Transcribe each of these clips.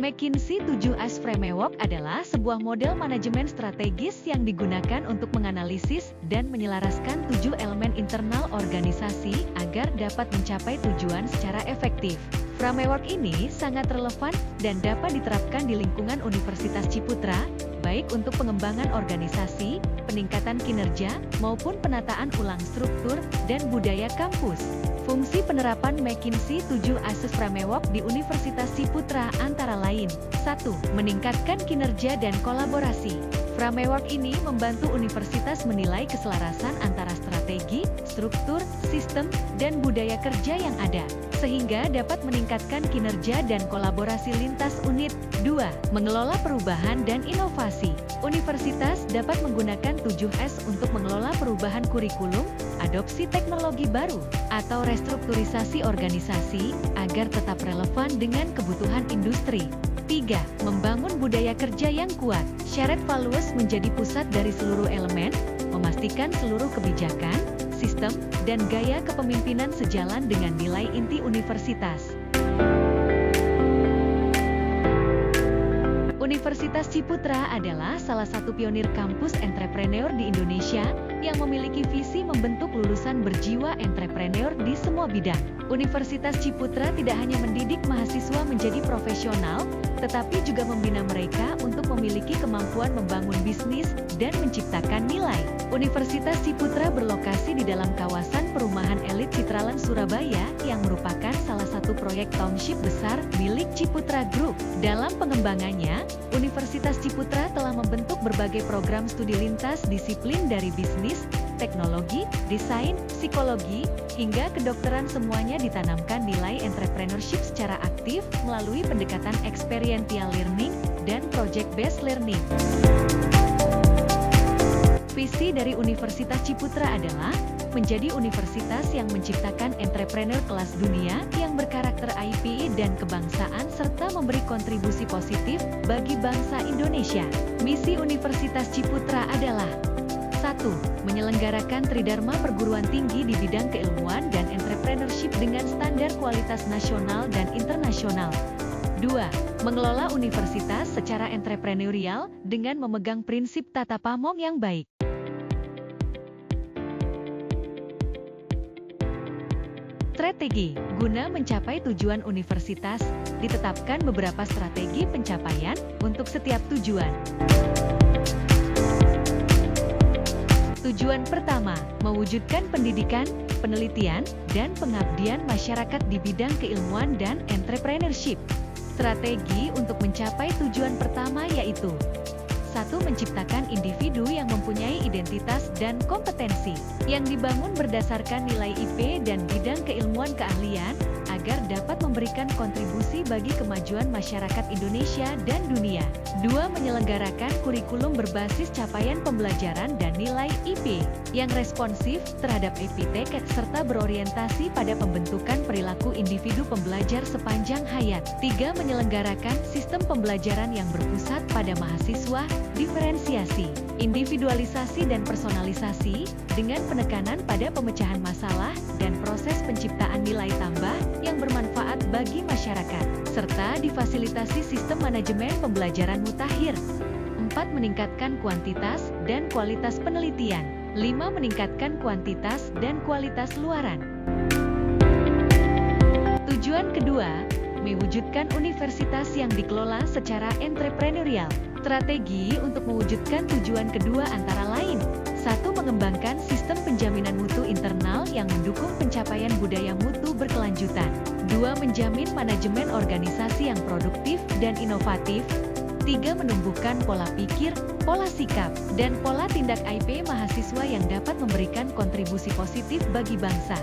McKinsey 7S Framework adalah sebuah model manajemen strategis yang digunakan untuk menganalisis dan menyelaraskan 7 elemen internal organisasi agar dapat mencapai tujuan secara efektif. Framework ini sangat relevan dan dapat diterapkan di lingkungan Universitas Ciputra, baik untuk pengembangan organisasi, peningkatan kinerja, maupun penataan ulang struktur dan budaya kampus. Fungsi penerapan McKinsey 7 Framework di Universitas Ciputra antara lain: 1. Meningkatkan kinerja dan kolaborasi. Framework ini membantu universitas menilai keselarasan antara strategi, struktur, sistem, dan budaya kerja yang ada, sehingga dapat meningkatkan kinerja dan kolaborasi lintas unit. 2. Mengelola perubahan dan inovasi. Universitas dapat menggunakan 7S untuk mengelola perubahan kurikulum, adopsi teknologi baru, atau restrukturisasi organisasi agar tetap relevan dengan kebutuhan industri. 3. Membangun budaya kerja yang kuat. Shared values menjadi pusat dari seluruh elemen, memastikan seluruh kebijakan, sistem, dan gaya kepemimpinan sejalan dengan nilai inti universitas. Universitas Ciputra adalah salah satu pionir kampus entrepreneur di Indonesia yang memiliki visi membentuk lulusan berjiwa entrepreneur di semua bidang. Universitas Ciputra tidak hanya mendidik mahasiswa menjadi profesional, tetapi juga membina mereka untuk memiliki kemampuan membangun bisnis dan menciptakan nilai. Universitas Ciputra berlokasi di dalam kawasan perumahan elit Citraland, Surabaya, yang merupakan salah satu proyek township besar milik Ciputra Group. Dalam pengembangannya, Universitas Ciputra telah membentuk berbagai program studi lintas disiplin dari bisnis, teknologi, desain, psikologi, hingga kedokteran. Semuanya ditanamkan nilai entrepreneurship secara aktif melalui pendekatan experiential learning dan project-based learning. Visi dari Universitas Ciputra adalah menjadi universitas yang menciptakan entrepreneur kelas dunia yang berkarakter IP dan kebangsaan serta memberi kontribusi positif bagi bangsa Indonesia. Misi Universitas Ciputra adalah: 1. Menyelenggarakan tridharma perguruan tinggi di bidang keilmuan dan entrepreneurship dengan standar kualitas nasional dan internasional. 2. Mengelola universitas secara entrepreneurial dengan memegang prinsip tata pamong yang baik. Strategi. Guna mencapai tujuan universitas, ditetapkan beberapa strategi pencapaian untuk setiap tujuan. Tujuan pertama, mewujudkan pendidikan, penelitian, dan pengabdian masyarakat di bidang keilmuan dan entrepreneurship. Strategi untuk mencapai tujuan pertama yaitu: 1. Menciptakan individu yang mempunyai identitas dan kompetensi, yang dibangun berdasarkan nilai IP dan bidang keilmuan keahlian, agar dapat memberikan kontribusi bagi kemajuan masyarakat Indonesia dan dunia. 2. Menyelenggarakan kurikulum berbasis capaian pembelajaran dan nilai IP, yang responsif terhadap epiteket serta berorientasi pada pembentukan perilaku individu pembelajar sepanjang hayat. 3. Menyelenggarakan sistem pembelajaran yang berpusat pada mahasiswa, diferensiasi, individualisasi dan personalisasi, dengan penekanan pada pemecahan masalah dan proses penciptaan nilai tambah yang bermanfaat bagi masyarakat, serta difasilitasi sistem manajemen pembelajaran mutakhir. 4. Meningkatkan kuantitas dan kualitas penelitian. 5. Meningkatkan kuantitas dan kualitas luaran. Tujuan kedua, mewujudkan universitas yang dikelola secara entrepreneurial. Strategi untuk mewujudkan tujuan kedua antara lain: 1. Mengembangkan sistem penjaminan mutu internal yang mendukung pencapaian budaya mutu berkelanjutan. 2. Menjamin manajemen organisasi yang produktif dan inovatif. 3. Menumbuhkan pola pikir, pola sikap, dan pola tindak IP mahasiswa yang dapat memberikan kontribusi positif bagi bangsa.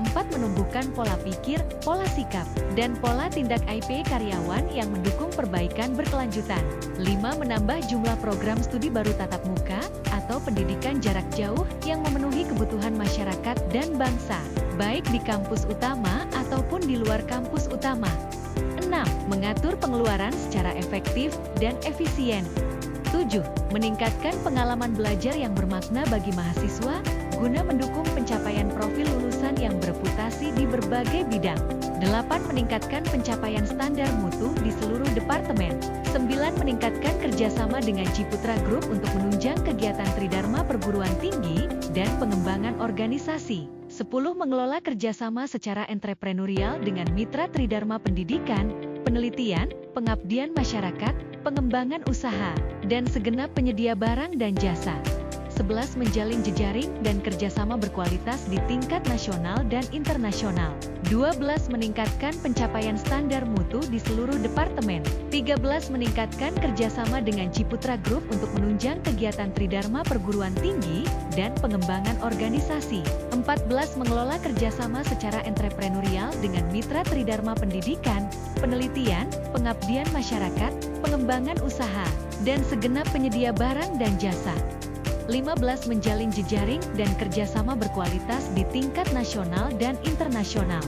4. Menumbuhkan pola pikir, pola sikap, dan pola tindak IP karyawan yang mendukung perbaikan berkelanjutan. 5. Menambah jumlah program studi baru tatap muka atau pendidikan jarak jauh yang memenuhi kebutuhan masyarakat dan bangsa, baik di kampus utama ataupun di luar kampus utama. 6. Mengatur pengeluaran secara efektif dan efisien. 7. Meningkatkan pengalaman belajar yang bermakna bagi mahasiswa, guna mendukung pencapaian profil lulusan yang bereputasi di berbagai bidang. 8. Meningkatkan pencapaian standar mutu di seluruh seluruh departemen. 9. Meningkatkan kerjasama dengan Ciputra Group untuk menunjang kegiatan Tridharma perguruan tinggi dan pengembangan organisasi. 10. Mengelola kerjasama secara entrepreneurial dengan mitra Tridharma pendidikan, penelitian, pengabdian masyarakat, pengembangan usaha, dan segenap penyedia barang dan jasa. 11. Menjalin jejaring dan kerjasama berkualitas di tingkat nasional dan internasional. 12. Meningkatkan pencapaian standar mutu di seluruh departemen. 13. Meningkatkan kerjasama dengan Ciputra Group untuk menunjang kegiatan Tridharma perguruan tinggi dan pengembangan organisasi. 14. Mengelola kerjasama secara entrepreneurial dengan mitra Tridharma pendidikan, penelitian, pengabdian masyarakat, pengembangan usaha, dan segenap penyedia barang dan jasa. 15. Menjalin jejaring dan kerjasama berkualitas di tingkat nasional dan internasional.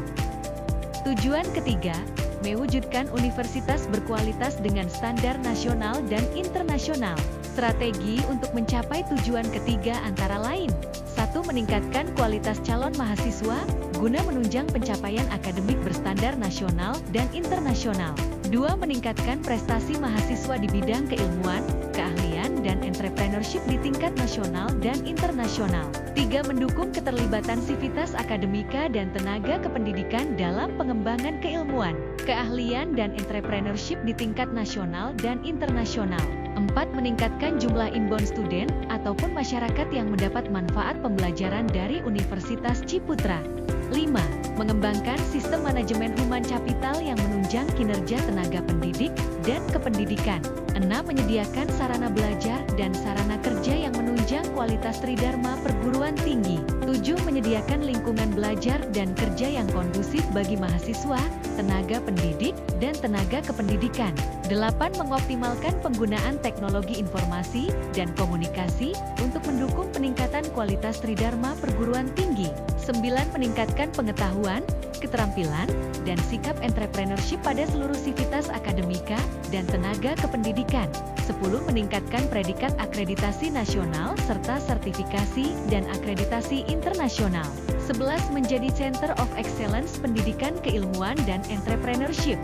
Tujuan ketiga, mewujudkan universitas berkualitas dengan standar nasional dan internasional. Strategi untuk mencapai tujuan ketiga antara lain: 1. Meningkatkan kualitas calon mahasiswa, guna menunjang pencapaian akademik berstandar nasional dan internasional. 2. Meningkatkan prestasi mahasiswa di bidang keilmuan, keahlian, dan entrepreneurship di tingkat nasional dan internasional. 3. Mendukung keterlibatan sivitas akademika dan tenaga kependidikan dalam pengembangan keilmuan, keahlian, dan entrepreneurship di tingkat nasional dan internasional. 4. Meningkatkan jumlah inbound student ataupun masyarakat yang mendapat manfaat pembelajaran dari Universitas Ciputra. 5. Mengembangkan sistem manajemen human capital yang menunjang kinerja tenaga pendidik dan kependidikan. 6. Menyediakan sarana belajar dan sarana kerja yang menunjang kualitas Tridharma perguruan tinggi. 7. Menyediakan lingkungan belajar dan kerja yang kondusif bagi mahasiswa, tenaga pendidik, dan tenaga kependidikan. 8. Mengoptimalkan penggunaan teknologi informasi dan komunikasi untuk mendukung peningkatan kualitas Tridharma perguruan tinggi. 9. Meningkatkan pengetahuan, keterampilan, dan sikap entrepreneurship pada seluruh sivitas akademika dan tenaga kependidikan. 10. Meningkatkan predikat akreditasi nasional serta sertifikasi dan akreditasi internasional. 11. Menjadi Center of Excellence pendidikan keilmuan dan entrepreneurship.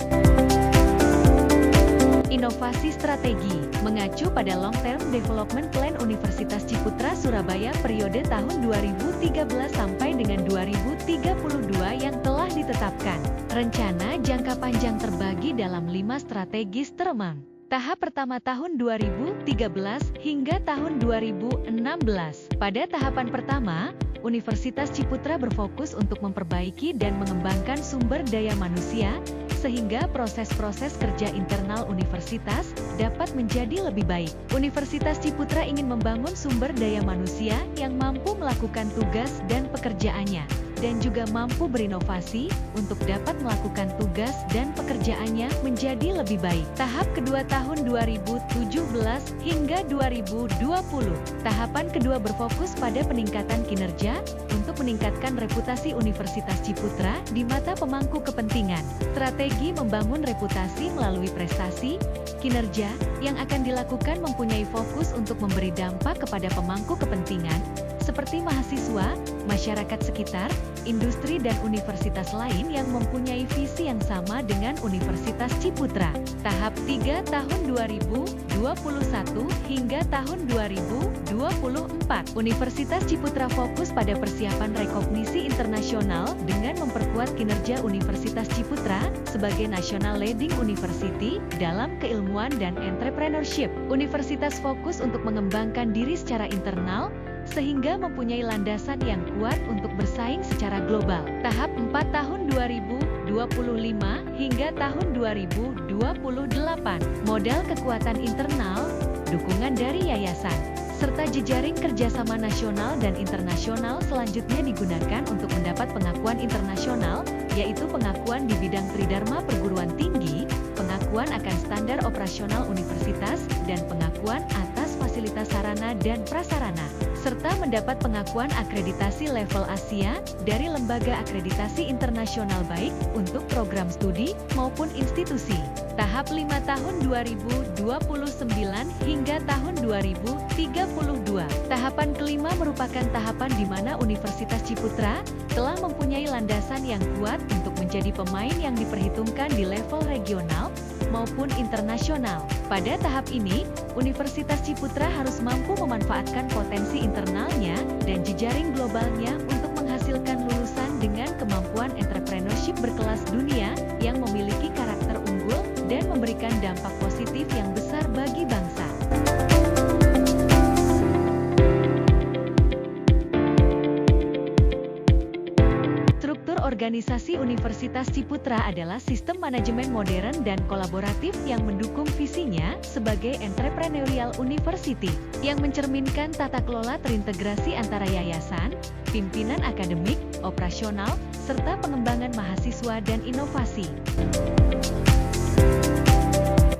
Inovasi strategi, mengacu pada Long Term Development Plan Universitas Ciputra Surabaya periode tahun 2013 sampai dengan 2032 yang telah ditetapkan. Rencana jangka panjang terbagi dalam 5 strategis termang. Tahap pertama tahun 2013 hingga tahun 2016. Pada tahapan pertama, Universitas Ciputra berfokus untuk memperbaiki dan mengembangkan sumber daya manusia, sehingga proses-proses kerja internal universitas dapat menjadi lebih baik. Universitas Ciputra ingin membangun sumber daya manusia yang mampu melakukan tugas dan pekerjaannya, dan juga mampu berinovasi untuk dapat melakukan tugas dan pekerjaannya menjadi lebih baik. Tahap kedua tahun 2017 hingga 2020. Tahapan kedua berfokus pada peningkatan kinerja untuk meningkatkan reputasi Universitas Ciputra di mata pemangku kepentingan. Strategi membangun reputasi melalui prestasi, kinerja yang akan dilakukan mempunyai fokus untuk memberi dampak kepada pemangku kepentingan, seperti mahasiswa, masyarakat sekitar, industri dan universitas lain yang mempunyai visi yang sama dengan Universitas Ciputra. Tahap 3 tahun 2021 hingga tahun 2024. Universitas Ciputra fokus pada persiapan rekognisi internasional dengan memperkuat kinerja Universitas Ciputra sebagai National Leading University dalam keilmuan dan entrepreneurship. Universitas fokus untuk mengembangkan diri secara internal, sehingga mempunyai landasan yang kuat untuk bersaing secara global. Tahap 4 tahun 2025 hingga tahun 2028. Modal kekuatan internal, dukungan dari yayasan, serta jejaring kerjasama nasional dan internasional selanjutnya digunakan untuk mendapat pengakuan internasional, yaitu pengakuan di bidang Tridharma perguruan tinggi, pengakuan akan standar operasional universitas, dan pengakuan atas fasilitas sarana dan prasarana, serta mendapat pengakuan akreditasi level Asia dari lembaga akreditasi internasional baik untuk program studi maupun institusi. Tahap 5 tahun 2029 hingga tahun 2032. Tahapan kelima merupakan tahapan di mana Universitas Ciputra telah mempunyai landasan yang kuat untuk menjadi pemain yang diperhitungkan di level regional, maupun internasional. Pada tahap ini, Universitas Ciputra harus mampu memanfaatkan potensi internalnya dan jejaring globalnya untuk menghasilkan lulusan dengan kemampuan entrepreneurship berkelas dunia yang memiliki karakter unggul dan memberikan dampak positif yang besar bagi bangsa. Struktur organisasi Universitas Ciputra adalah sistem manajemen modern dan kolaboratif yang mendukung visinya sebagai entrepreneurial university, yang mencerminkan tata kelola terintegrasi antara yayasan, pimpinan akademik, operasional, serta pengembangan mahasiswa dan inovasi.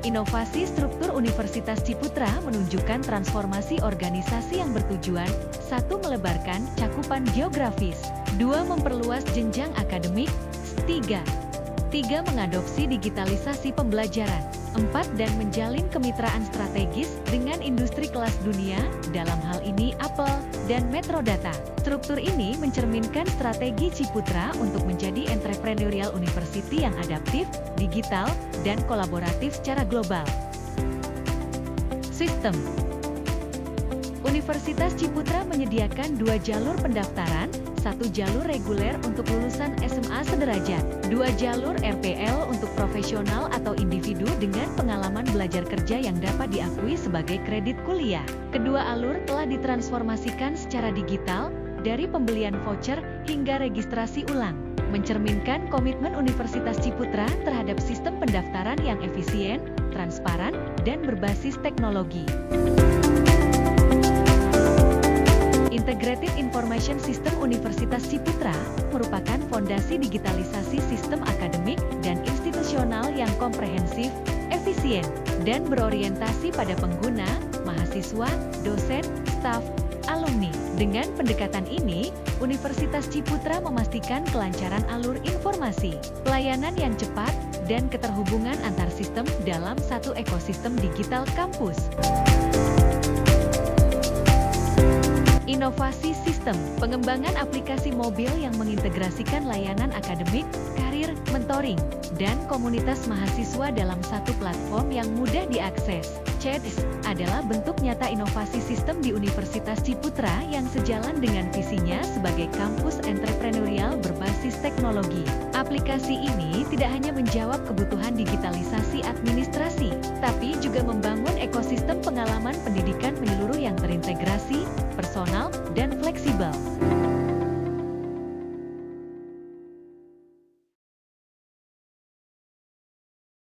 Inovasi struktur Universitas Ciputra menunjukkan transformasi organisasi yang bertujuan: 1. Melebarkan cakupan geografis, 2. Memperluas jenjang akademik, 3. Mengadopsi digitalisasi pembelajaran, 4. Dan menjalin kemitraan strategis dengan industri kelas dunia, dalam hal ini Apple dan Metrodata. Struktur ini mencerminkan strategi Ciputra untuk menjadi entrepreneurial university yang adaptif, digital, dan kolaboratif secara global. Sistem Universitas Ciputra menyediakan 2 jalur pendaftaran, 1 jalur reguler untuk lulusan SMA sederajat, 2 jalur RPL untuk profesional atau individu dengan pengalaman belajar kerja yang dapat diakui sebagai kredit kuliah. Kedua alur telah ditransformasikan secara digital, dari pembelian voucher hingga registrasi ulang, mencerminkan komitmen Universitas Ciputra terhadap sistem pendaftaran yang efisien, transparan, dan berbasis teknologi. Integrated Information System Universitas Ciputra merupakan fondasi digitalisasi sistem akademik dan institusional yang komprehensif, efisien, dan berorientasi pada pengguna, mahasiswa, dosen, staf, alumni. Dengan pendekatan ini, Universitas Ciputra memastikan kelancaran alur informasi, pelayanan yang cepat, dan keterhubungan antar sistem dalam satu ekosistem digital kampus. Inovasi sistem, pengembangan aplikasi mobil yang mengintegrasikan layanan akademik, karir, mentoring, dan komunitas mahasiswa dalam satu platform yang mudah diakses. CEDS adalah bentuk nyata inovasi sistem di Universitas Ciputra yang sejalan dengan visinya sebagai kampus entrepreneurial berbasis teknologi. Aplikasi ini tidak hanya menjawab kebutuhan digitalisasi